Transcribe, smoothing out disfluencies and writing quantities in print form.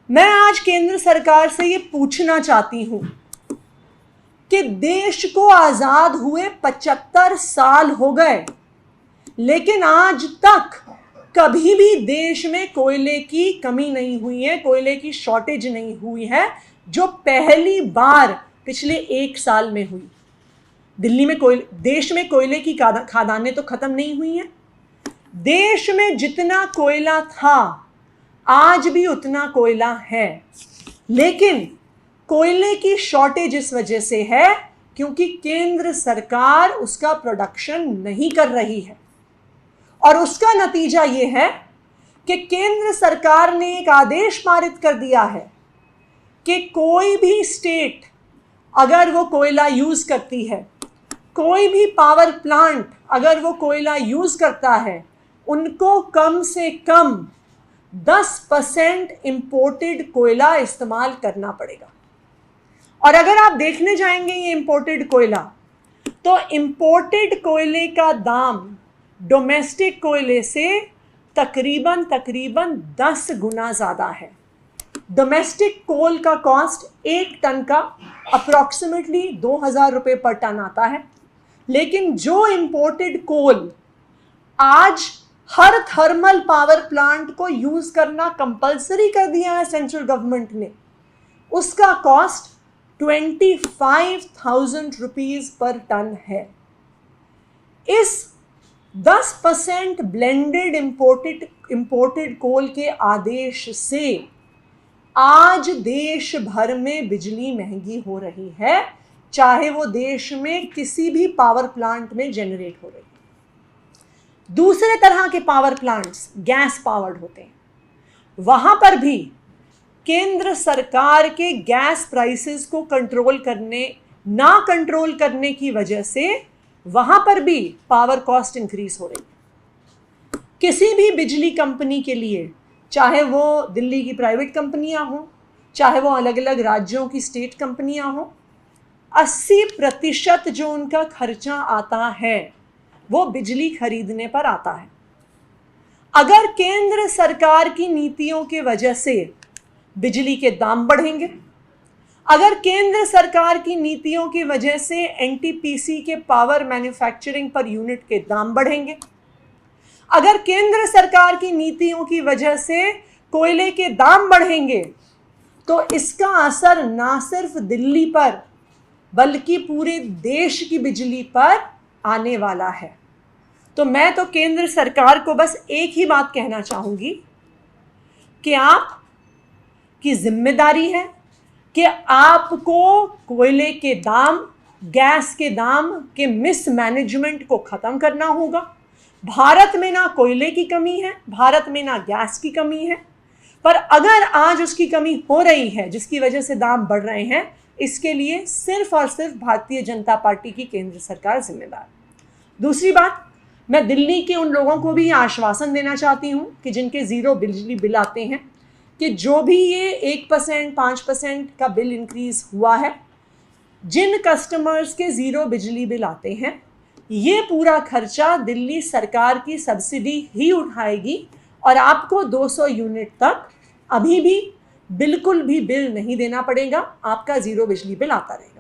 मैं आज केंद्र सरकार से ये पूछना चाहती हूं कि देश को आजाद हुए 75 साल हो गए, लेकिन आज तक कभी भी देश में कोयले की कमी नहीं हुई है, कोयले की शॉर्टेज नहीं हुई है, जो पहली बार पिछले 1 साल में हुई। दिल्ली में देश में कोयले की खदानें तो खत्म नहीं हुई हैं। देश में जितना कोयला था आज भी उतना कोयला है, लेकिन कोयले की शॉर्टेज इस वजह से है क्योंकि केंद्र सरकार उसका प्रोडक्शन नहीं कर रही है। और उसका नतीजा ये है कि केंद्र सरकार ने एक आदेश पारित कर दिया है कि कोई भी स्टेट अगर वो कोयला यूज करती है, कोई भी पावर प्लांट अगर वो कोयला यूज करता है, उनको कम से कम 10% इंपोर्टेड कोयला इस्तेमाल करना पड़ेगा। और अगर आप देखने जाएंगे ये इंपोर्टेड कोयला, तो इंपोर्टेड कोयले का दाम डोमेस्टिक कोयले से तकरीबन 10 गुना ज़्यादा है। डोमेस्टिक कोल का कॉस्ट 1 टन का अप्रॉक्सीमेटली 2000 रुपये पर टन आता है, लेकिन जो इंपोर्टेड कोल आज हर थर्मल पावर प्लांट को यूज करना कंपलसरी कर दिया है सेंट्रल गवर्नमेंट ने, उसका कॉस्ट 25,000 रुपीज पर टन है। इस 10% ब्लेंडेड इंपोर्टेड कोल के आदेश से आज देश भर में बिजली महंगी हो रही है, चाहे वो देश में किसी भी पावर प्लांट में जनरेट हो रही है। दूसरे तरह के पावर प्लांट्स गैस पावर्ड होते हैं, वहां पर भी केंद्र सरकार के गैस प्राइसेस को कंट्रोल करने की वजह से वहां पर भी पावर कॉस्ट इंक्रीज हो रही है। किसी भी बिजली कंपनी के लिए, चाहे वो दिल्ली की प्राइवेट कंपनियां हों, चाहे वो अलग अलग राज्यों की स्टेट कंपनियां हों, 80% जो उनका खर्चा आता है वो बिजली खरीदने पर आता है। अगर केंद्र सरकार की नीतियों के वजह से बिजली के दाम बढ़ेंगे, अगर केंद्र सरकार की नीतियों की वजह से एनटीपीसी के पावर मैन्युफैक्चरिंग पर यूनिट के दाम बढ़ेंगे, अगर केंद्र सरकार की नीतियों की वजह से कोयले के दाम बढ़ेंगे, तो इसका असर ना सिर्फ दिल्ली पर बल्कि पूरे देश की बिजली पर आने वाला है। तो मैं तो केंद्र सरकार को बस एक ही बात कहना चाहूंगी कि आप की जिम्मेदारी है कि आपको कोयले के दाम, गैस के दाम के मिसमैनेजमेंट को ख़त्म करना होगा। भारत में ना कोयले की कमी है, भारत में ना गैस की कमी है, पर अगर आज उसकी कमी हो रही है जिसकी वजह से दाम बढ़ रहे हैं, इसके लिए सिर्फ और सिर्फ भारतीय जनता पार्टी की केंद्र सरकार जिम्मेदार। दूसरी बात, मैं दिल्ली के उन लोगों को भी आश्वासन देना चाहती हूँ कि जिनके ज़ीरो बिजली बिल आते हैं, कि जो भी ये 1%, 5% का बिल इंक्रीज़ हुआ है, जिन कस्टमर्स के ज़ीरो बिजली बिल आते हैं, ये पूरा खर्चा दिल्ली सरकार की सब्सिडी ही उठाएगी और आपको 200 यूनिट तक अभी भी बिल्कुल भी बिल नहीं देना पड़ेगा, आपका ज़ीरो बिजली बिल आता रहेगा।